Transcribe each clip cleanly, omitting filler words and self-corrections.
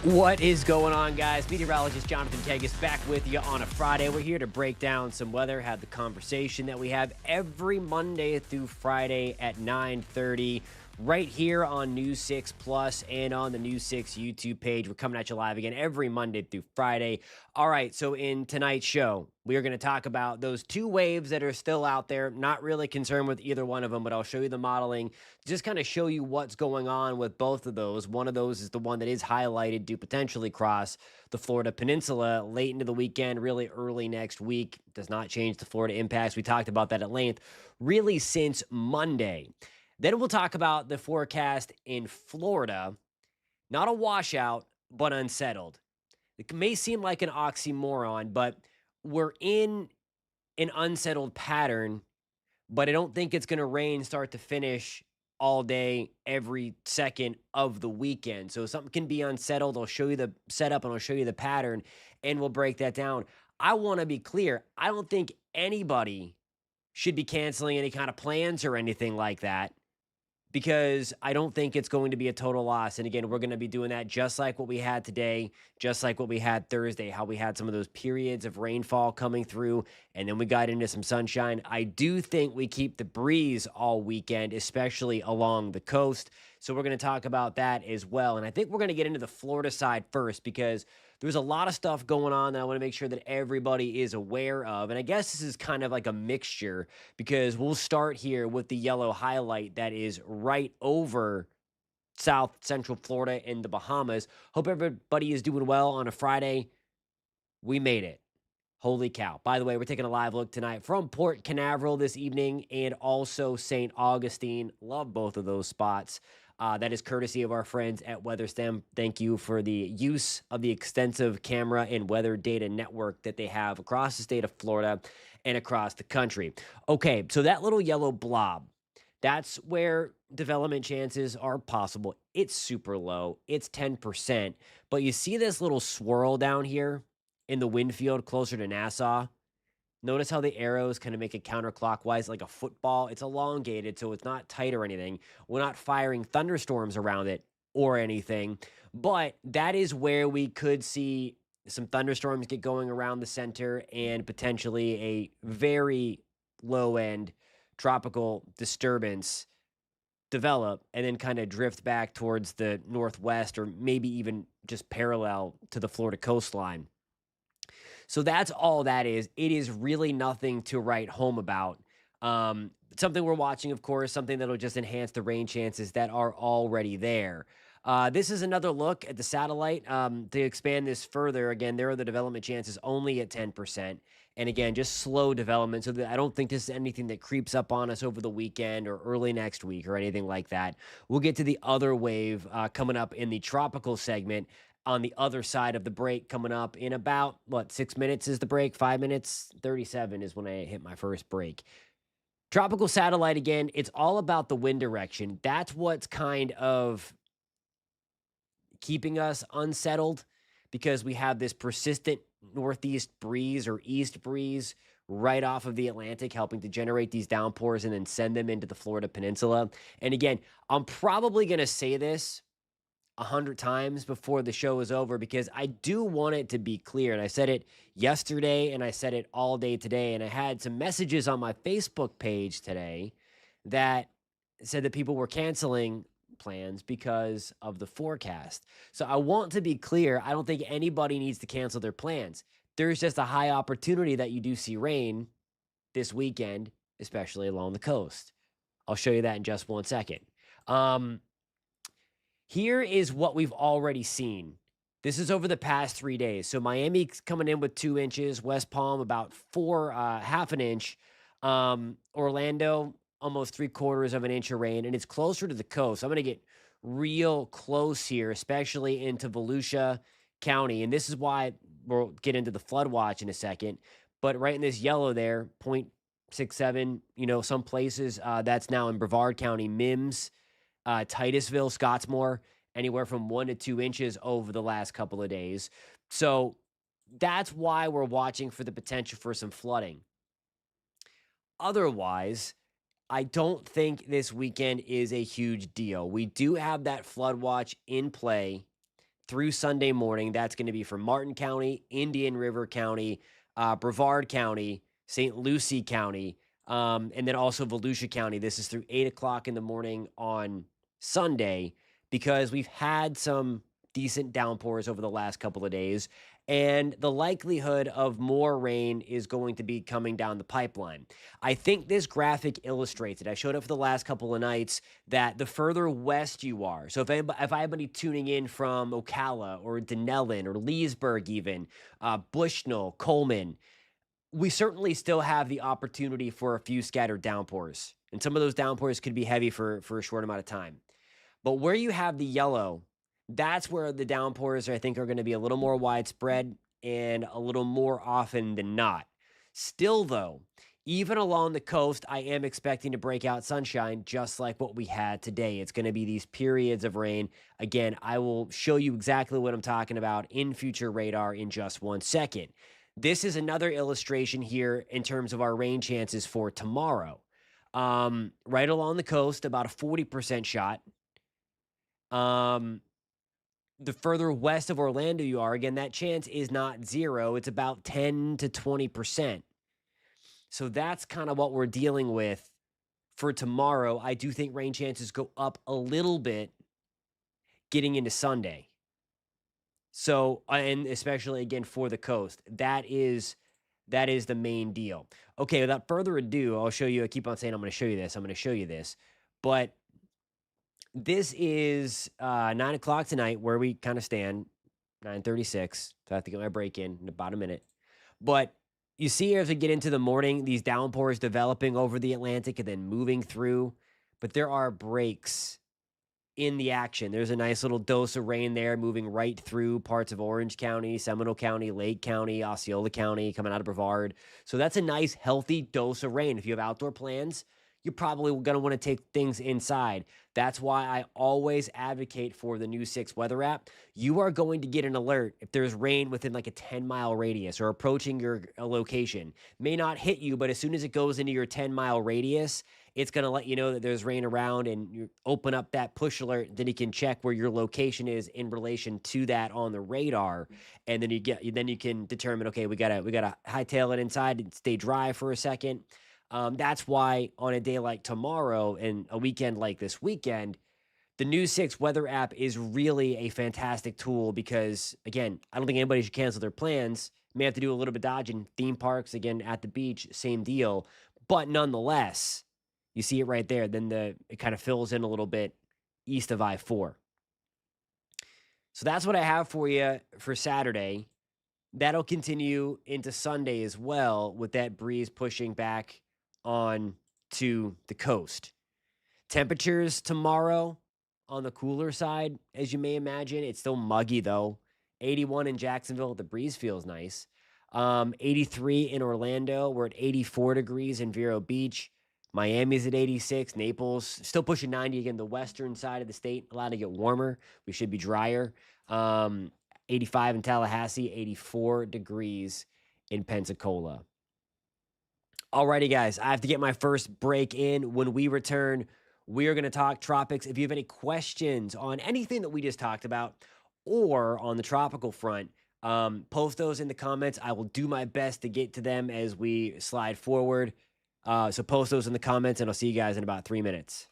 What is going on, guys? Meteorologist Jonathan Kegges back with you on a Friday. We're here to break down some weather, have the conversation that we have every Monday through Friday at 9:30 right here on News 6 Plus and on the News 6 YouTube page. We're coming at you live again every Monday through Friday. All right, so in tonight's show, we are going to talk about those two waves that are still out there. Not really concerned with either one of them, but I'll show you the modeling, just kind of show you what's going on with both of those. One of those is the one that is highlighted to potentially cross the Florida Peninsula late into the weekend, really early next week. Does not change the Florida impacts. We talked about that at length, really since Monday. Then we'll talk about the forecast in Florida. Not a washout, but unsettled. It may seem like an oxymoron, but we're in an unsettled pattern, but I don't think it's going to rain start to finish all day, every second of the weekend. So something can be unsettled. I'll show you the setup and I'll show you the pattern and we'll break that down. I want to be clear. I don't think anybody should be canceling any kind of plans or anything like that, because I don't think it's going to be a total loss. And again, we're going to be doing that just like what we had today, just like what we had Thursday, how we had some of those periods of rainfall coming through, and then we got into some sunshine. I do think we keep the breeze all weekend, especially along the coast. So we're going to talk about that as well. And I think we're going to get into the Florida side first, because there's a lot of stuff going on that I want to make sure that everybody is aware of. And I guess this is kind of like a mixture, because we'll start here with the yellow highlight that is right over South Central Florida and the Bahamas. Hope everybody is doing well on a Friday. We made it. Holy cow. By the way, we're taking a live look tonight from Port Canaveral this evening and also St. Augustine. Love both of those spots. That is courtesy of our friends at WeatherStem. Thank you for the use of the extensive camera and weather data network that they have across the state of Florida and across the country. Okay, so that little yellow blob, that's where development chances are possible. It's super low. It's 10%. But you see this little swirl down here in the wind field closer to Nassau? Notice how the arrows kind of make it counterclockwise like a football. It's elongated, so it's not tight or anything. We're not firing thunderstorms around it or anything, but that is where we could see some thunderstorms get going around the center and potentially a very low end tropical disturbance develop and then kind of drift back towards the northwest or maybe even just parallel to the Florida coastline. So that's all that is. It is really nothing to write home about. Something we're watching, of course, something that'll just enhance the rain chances that are already there. This is another look at the satellite. To expand this further, again, there are the development chances only at 10%. And again, just slow development. So that I don't think this is anything that creeps up on us over the weekend or early next week or anything like that. We'll get to the other wave coming up in the tropical segment on the other side of the break, coming up in about, 6 minutes is the break? 5 minutes? 37 is when I hit my first break. Tropical satellite, again, it's all about the wind direction. That's what's kind of keeping us unsettled, because we have this persistent northeast breeze or east breeze right off of the Atlantic, helping to generate these downpours and then send them into the Florida Peninsula. And again, I'm probably going to say this 100 times before the show is over, because I do want it to be clear. And I said it yesterday and I said it all day today. And I had some messages on my Facebook page today that said that people were canceling plans because of the forecast. So I want to be clear. I don't think anybody needs to cancel their plans. There's just a high opportunity that you do see rain this weekend, especially along the coast. I'll show you that in just 1 second. Here is what we've already seen. This is over the past 3 days. So Miami's coming in with 2 inches, West Palm about half an inch, Orlando almost 3/4 of an inch of rain, and it's closer to the coast. I'm going to get real close here, especially into Volusia County, and this is why we'll get into the flood watch in a second. But right in this yellow there, 0.67, some places that's now in Brevard County, Mims, Titusville, Scottsmore, anywhere from 1 to 2 inches over the last couple of days. So that's why we're watching for the potential for some flooding. Otherwise, I don't think this weekend is a huge deal. We do have that flood watch in play through Sunday morning. That's going to be for Martin County, Indian River County, Brevard County, St. Lucie County, and then also Volusia County. This is through 8 o'clock in the morning on Sunday because we've had some decent downpours over the last couple of days, and the likelihood of more rain is going to be coming down the pipeline. I think this graphic illustrates it. I showed it for the last couple of nights that the further west you are, so if anybody tuning in from Ocala or Denellen or Leesburg even, Bushnell, Coleman, we certainly still have the opportunity for a few scattered downpours. And some of those downpours could be heavy for a short amount of time. But where you have the yellow, that's where the downpours, I think, are going to be a little more widespread and a little more often than not. Still, though, even along the coast, I am expecting to break out sunshine just like what we had today. It's going to be these periods of rain. Again, I will show you exactly what I'm talking about in future radar in just 1 second. This is another illustration here in terms of our rain chances for tomorrow. Right along the coast, about a 40% shot. The further west of Orlando you are, again, that chance is not zero. It's about 10 to 20%. So that's kind of what we're dealing with for tomorrow. I do think rain chances go up a little bit getting into Sunday. So, and especially again for the coast, that is the main deal. Okay, without further ado, I'll show you. I keep on saying I'm going to show you this. I'm going to show you this, but this is 9 o'clock tonight where we kind of stand. 9:36. So I have to get my break in about a minute. But you see, as we get into the morning, these downpours developing over the Atlantic and then moving through. But there are breaks in the action. There's a nice little dose of rain there moving right through parts of Orange County, Seminole County, Lake County, Osceola County, coming out of Brevard. So that's a nice healthy dose of rain. If you have outdoor plans, you're probably going to want to take things inside. That's why I always advocate for the new 6 weather app. You are going to get an alert if there's rain within like a 10-mile radius or approaching your location. May not hit you, but as soon as it goes into your 10-mile radius, it's going to let you know that there's rain around, and you open up that push alert. Then you can check where your location is in relation to that on the radar, and then you can determine, okay, we gotta hightail it inside and stay dry for a second. That's why on a day like tomorrow and a weekend like this weekend, the new 6 weather app is really a fantastic tool because, again, I don't think anybody should cancel their plans. May have to do a little bit dodging. Theme parks, again, at the beach, same deal. But nonetheless, you see it right there. Then it kind of fills in a little bit east of I-4. So that's what I have for you for Saturday. That'll continue into Sunday as well with that breeze pushing back on to the coast. Temperatures tomorrow on the cooler side, as you may imagine. It's still muggy though. 81 in Jacksonville. The breeze feels nice. 83 in Orlando. We're at 84 degrees in Vero Beach. Miami's at 86. Naples still pushing 90. Again, the western side of the state allowed to get warmer. We should be drier. 85 in Tallahassee. 84 degrees in Pensacola. Alrighty, guys, I have to get my first break in. When we return, we are going to talk tropics. If you have any questions on anything that we just talked about or on the tropical front, post those in the comments. I will do my best to get to them as we slide forward. So post those in the comments, and I'll see you guys in about 3 minutes.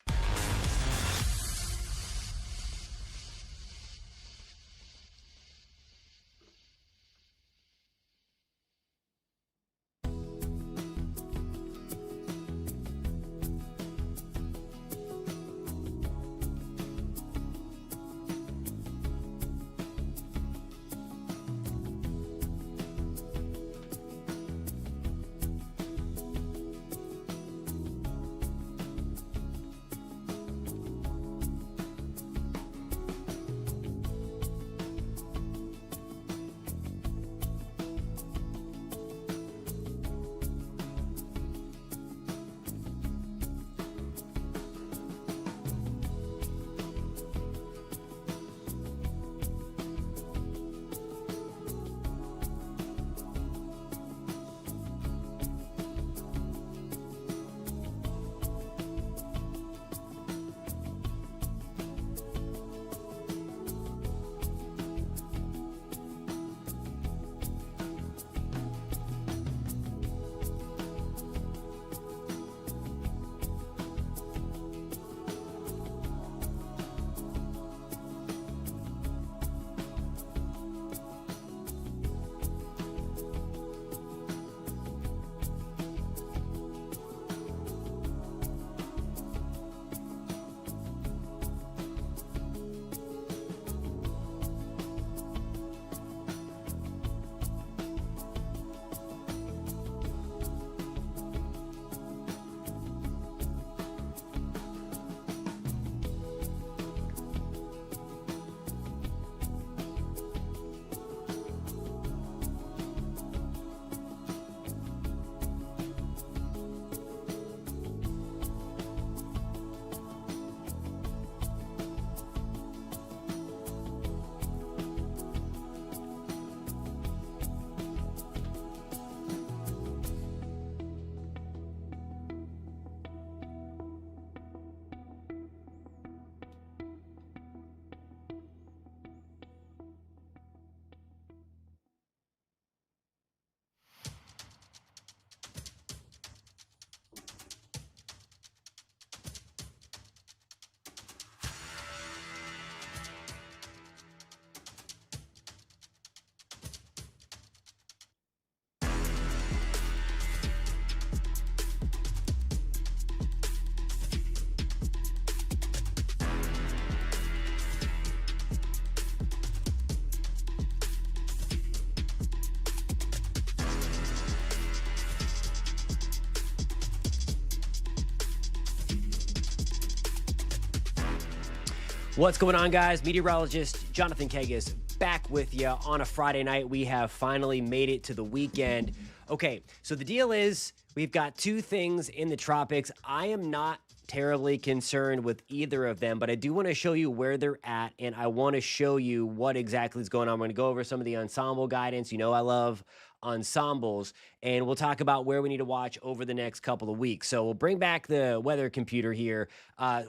What's going on, guys? Meteorologist Jonathan Kegges back with you on a Friday night. We have finally made it to the weekend. Okay, so the deal is we've got two things in the tropics. I am not terribly concerned with either of them, but I do want to show you where they're at, and I want to show you what exactly is going on. I'm going to go over some of the ensemble guidance. You know I love ensembles, and we'll talk about where we need to watch over the next couple of weeks. So we'll bring back the weather computer here.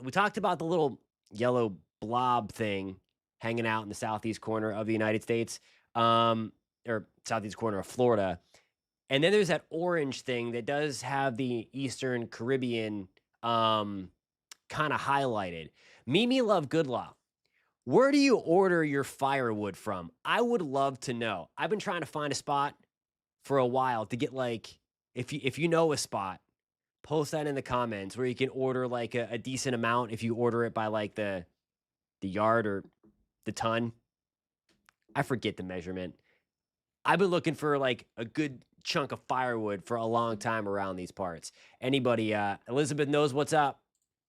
We talked about the little yellow blob thing hanging out in the southeast corner of the United States, or southeast corner of Florida. And then there's that orange thing that does have the Eastern Caribbean kind of highlighted. Mimi Love Goodlaw, where do you order your firewood from? I would love to know. I've been trying to find a spot for a while to get, like, if you know a spot, post that in the comments where you can order like a decent amount if you order it by like the yard or the ton. I forget the measurement. I've been looking for like a good chunk of firewood for a long time around these parts. Anybody, Elizabeth knows what's up.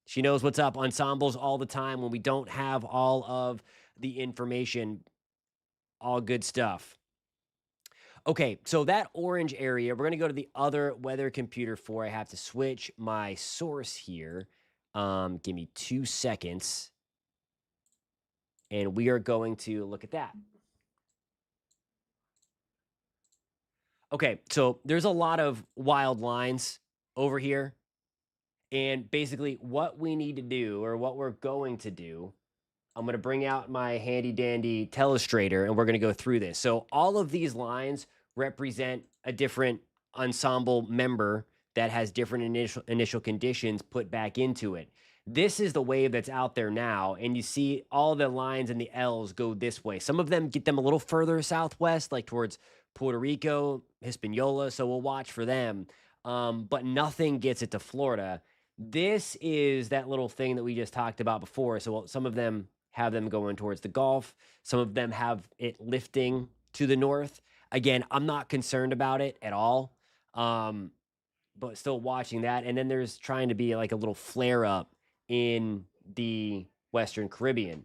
She knows what's up. Ensembles all the time when we don't have all of the information. All good stuff. Okay, so that orange area, we're going to go to the other weather computer for. I have to switch my source here. Give me 2 seconds. And we are going to look at that. Okay, so there's a lot of wild lines over here. And basically what we need to do, or what we're going to do, I'm going to bring out my handy dandy telestrator and we're going to go through this. So all of these lines represent a different ensemble member that has different initial conditions put back into it. This is the wave that's out there now, and you see all the lines and the L's go this way. Some of them get them a little further southwest, like towards Puerto Rico, Hispaniola, so we'll watch for them. But nothing gets it to Florida. This is that little thing that we just talked about before. So some of them have them going towards the Gulf. Some of them have it lifting to the north. Again, I'm not concerned about it at all, but still watching that. And then there's trying to be like a little flare up in the Western Caribbean.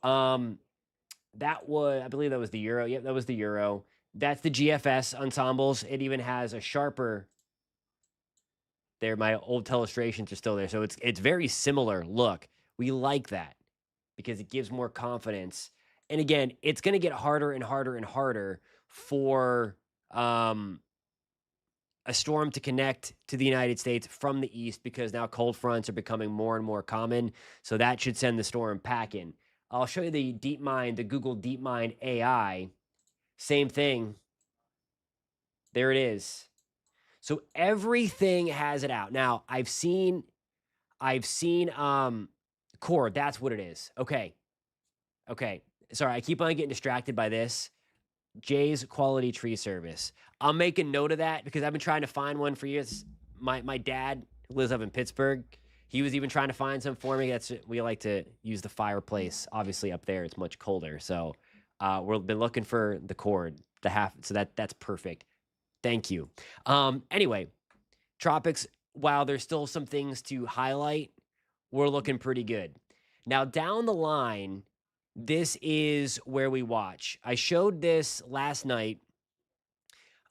That was, I believe that was the Euro. Yep, that was the Euro. That's the GFS ensembles. It even has a sharper there. My old telestrations are still there. So it's very similar look. We like that because it gives more confidence. And again, it's going to get harder and harder and harder for a storm to connect to the United States from the east, because now cold fronts are becoming more and more common. So that should send the storm packing. I'll show you the DeepMind, the Google DeepMind AI. Same thing. There it is. So everything has it out. Now, I've seen core. That's what it is. Okay. Sorry, I keep on getting distracted by this. Jay's Quality Tree Service. I'll make a note of that because I've been trying to find one for years. My dad lives up in Pittsburgh. He was even trying to find some for me. We like to use the fireplace. Obviously, up there it's much colder. So we've been looking for the cord, the half. So that's perfect. Thank you. Anyway, Tropics, while there's still some things to highlight, we're looking pretty good. Now, down the line, this is where we watch. I showed this last night,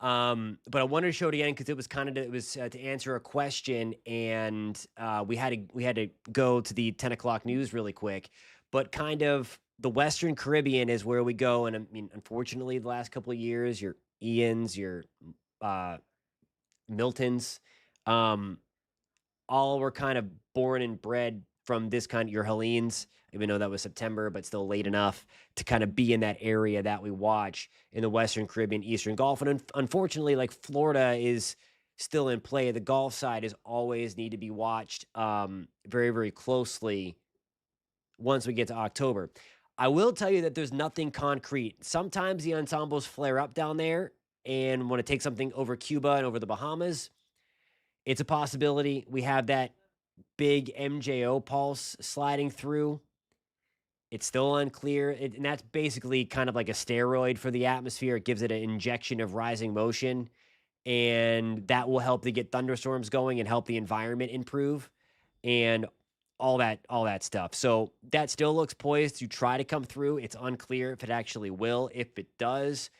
but I wanted to show it again because it was to answer a question, and we had to go to the 10 o'clock news really quick. But kind of the Western Caribbean is where we go, and I mean, unfortunately, the last couple of years, your Ians, your Miltons, all were kind of born and bred from this kind of your Helenes, even though that was September, but still late enough to kind of be in that area that we watch in the Western Caribbean, Eastern Gulf. And unfortunately, like Florida is still in play. The Gulf side is always need to be watched very, very closely once we get to October. I will tell you that there's nothing concrete. Sometimes the ensembles flare up down there and want to take something over Cuba and over the Bahamas. It's a possibility. We have that big MJO pulse sliding through. It's still unclear, and that's basically kind of like a steroid for the atmosphere. It gives it an injection of rising motion, and that will help to get thunderstorms going and help the environment improve. And all that stuff. So that still looks poised to try to come through. It's unclear if it actually will. If it does,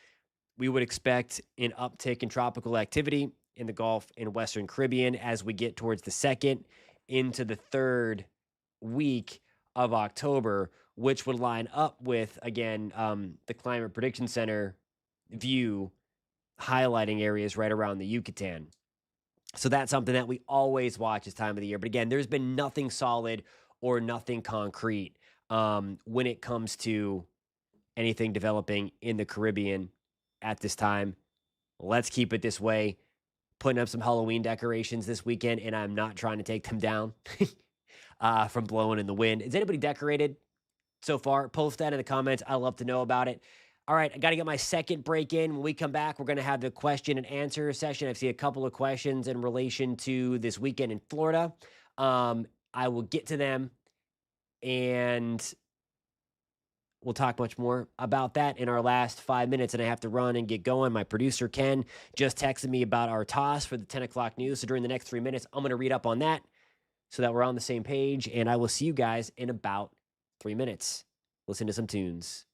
we would expect an uptick in tropical activity in the Gulf and Western Caribbean as we get towards the second into the third week of October, which would line up with, again, the Climate Prediction Center view highlighting areas right around the Yucatan. So that's something that we always watch this time of the year. But again, there's been nothing solid or nothing concrete when it comes to anything developing in the Caribbean at this time. Let's keep it this way. Putting up some Halloween decorations this weekend, and I'm not trying to take them down from blowing in the wind. Is anybody decorated so far? Post that in the comments. I'd love to know about it. All right, I got to get my second break in. When we come back, we're going to have the question and answer session. I've seen a couple of questions in relation to this weekend in Florida. I will get to them, and we'll talk much more about that in our last 5 minutes, and I have to run and get going. My producer, Ken, just texted me about our toss for the 10 o'clock news. So during the next 3 minutes, I'm going to read up on that so that we're on the same page, and I will see you guys in about 3 minutes. Listen to some tunes.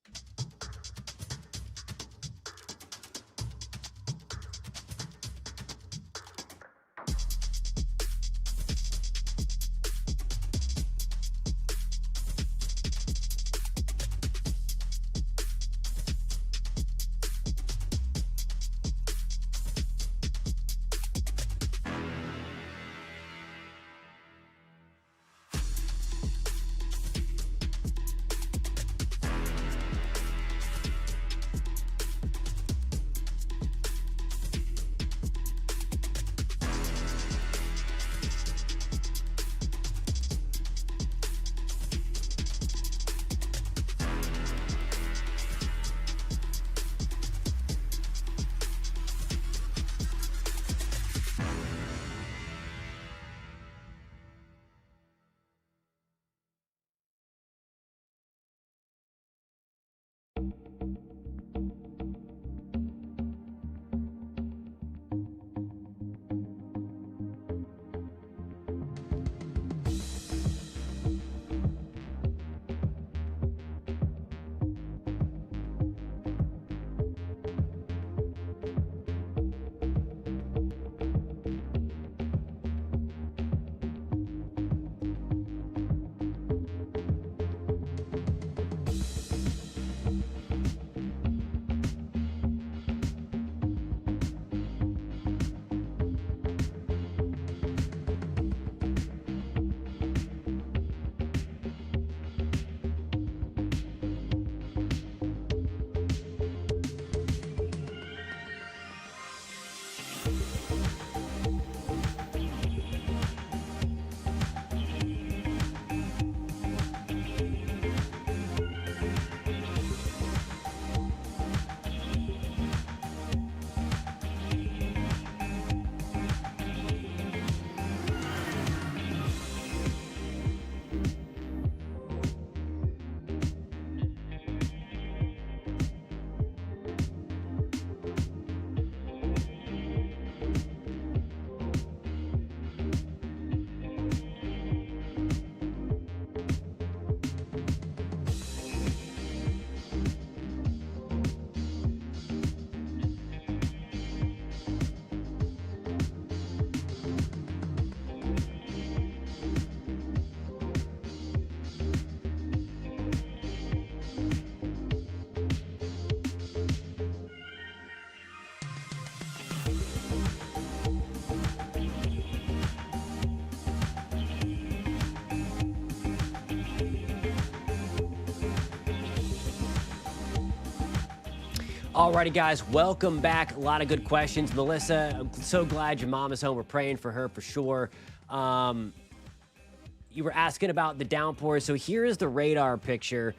Alrighty, guys, welcome back. A lot of good questions. Melissa, I'm so glad your mom is home. We're praying for her for sure. You were asking about the downpours. So here is the radar picture.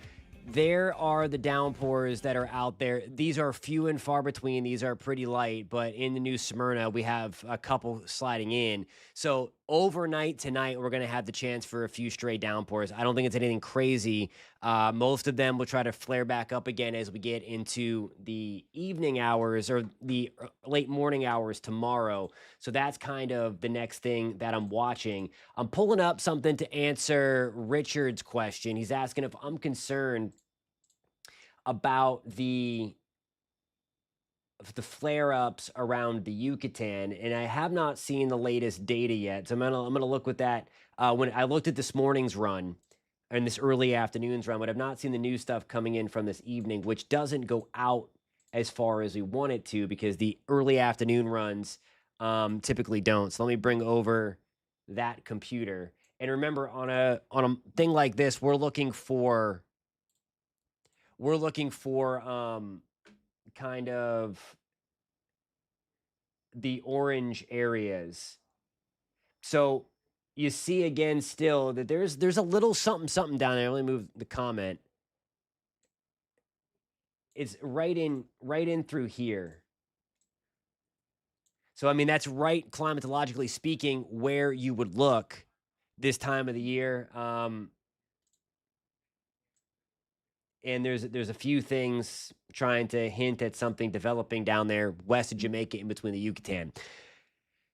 There are the downpours that are out there. These are few and far between. These are pretty light, but in the New Smyrna, we have a couple sliding in. So overnight tonight, we're going to have the chance for a few stray downpours. I don't think it's anything crazy. Most of them will try to flare back up again as we get into the evening hours or the late morning hours tomorrow. So that's kind of the next thing that I'm watching. I'm pulling up something to answer Richard's question. He's asking if I'm concerned about the flare-ups around the Yucatan, and I have not seen the latest data yet. So I'm gonna look with that. When I looked at this morning's run and this early afternoon's run, but I've not seen the new stuff coming in from this evening, which doesn't go out as far as we want it to because the early afternoon runs typically don't. So let me bring over that computer. And remember, on a thing like this, we're looking for kind of the orange areas. So you see again still that there's a little something down there. Let me move the comment. It's right in through here. So I mean that's right climatologically speaking where you would look this time of the year. And there's a few things trying to hint at something developing down there west of Jamaica in between the Yucatan.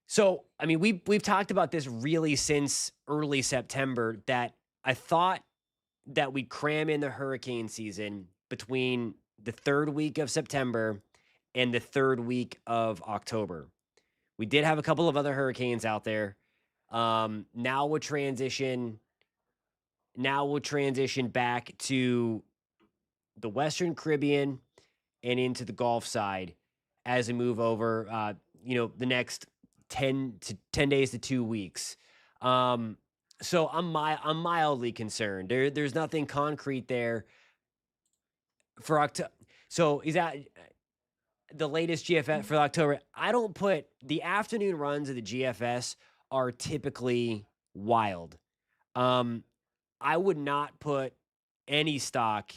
So, I mean, we've talked about this really since early September that I thought that we'd cram in the hurricane season between the third week of September and the third week of October. We did have a couple of other hurricanes out there. Now we'll transition back to the Western Caribbean and into the Gulf side as we move over, the next 10 days to 2 weeks. So I'm mildly concerned. There's nothing concrete there for October. So is that the latest GFS for October? I don't put the afternoon runs of the GFS are typically wild. I would not put any stock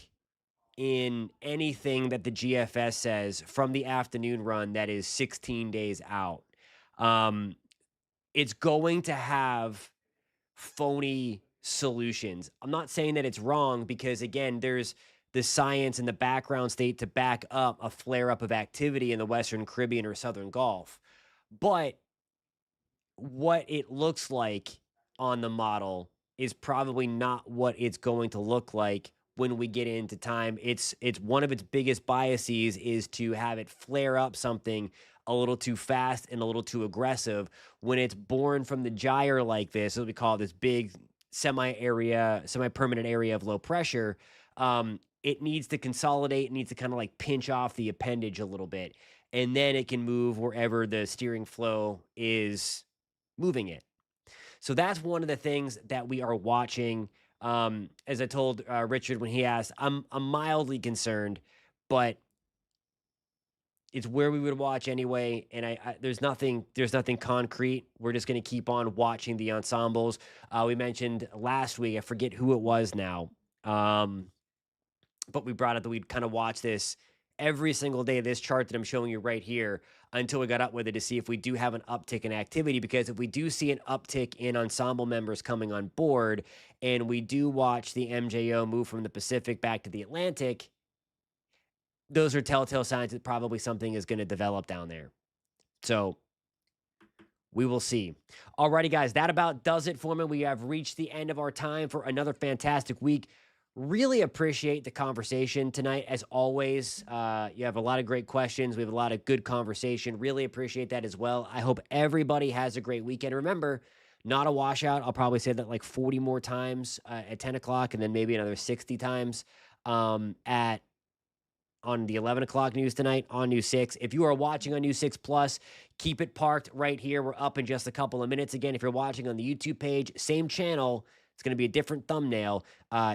in anything that the GFS says from the afternoon run that is 16 days out. It's going to have phony solutions. I'm not saying that it's wrong because, again, there's the science and the background state to back up a flare-up of activity in the Western Caribbean or Southern Gulf. But what it looks like on the model is probably not what it's going to look like when we get into time. It's one of its biggest biases is to have it flare up something a little too fast and a little too aggressive when it's born from the gyre like this, what we call this big semi-permanent area of low pressure. It needs to consolidate, it needs to kind of like pinch off the appendage a little bit, and then it can move wherever the steering flow is moving it. So that's one of the things that we are watching. As I told Richard when he asked, I'm mildly concerned, but it's where we would watch anyway. And there's nothing concrete. We're just going to keep on watching the ensembles. We mentioned last week, I forget who it was now, but we brought up that we'd kind of watch this every single day, this chart that I'm showing you right here, until we got up with it to see if we do have an uptick in activity. Because if we do see an uptick in ensemble members coming on board and we do watch the MJO move from the Pacific back to the Atlantic, those are telltale signs that probably something is going to develop down there. So we will see. Alrighty, guys, that about does it for me. We have reached the end of our time for another fantastic week. Really appreciate the conversation tonight. As always, you have a lot of great questions. We have a lot of good conversation. Really appreciate that as well. I hope everybody has a great weekend. Remember, not a washout. I'll probably say that like 40 more times at 10 o'clock and then maybe another 60 times on the 11 o'clock news tonight on News 6. If you are watching on News 6 Plus, keep it parked right here. We're up in just a couple of minutes. Again, if you're watching on the YouTube page, same channel. It's going to be a different thumbnail.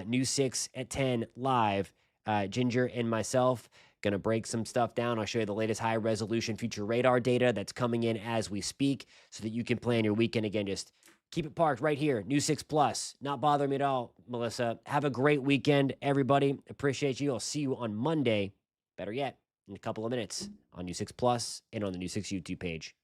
News 6 at 10 live. Ginger and myself going to break some stuff down. I'll show you the latest high-resolution future radar data that's coming in as we speak so that you can plan your weekend. Again, just keep it parked right here. News 6 Plus. Not bothering me at all, Melissa. Have a great weekend, everybody. Appreciate you. I'll see you on Monday. Better yet, in a couple of minutes on News 6 Plus and on the News 6 YouTube page.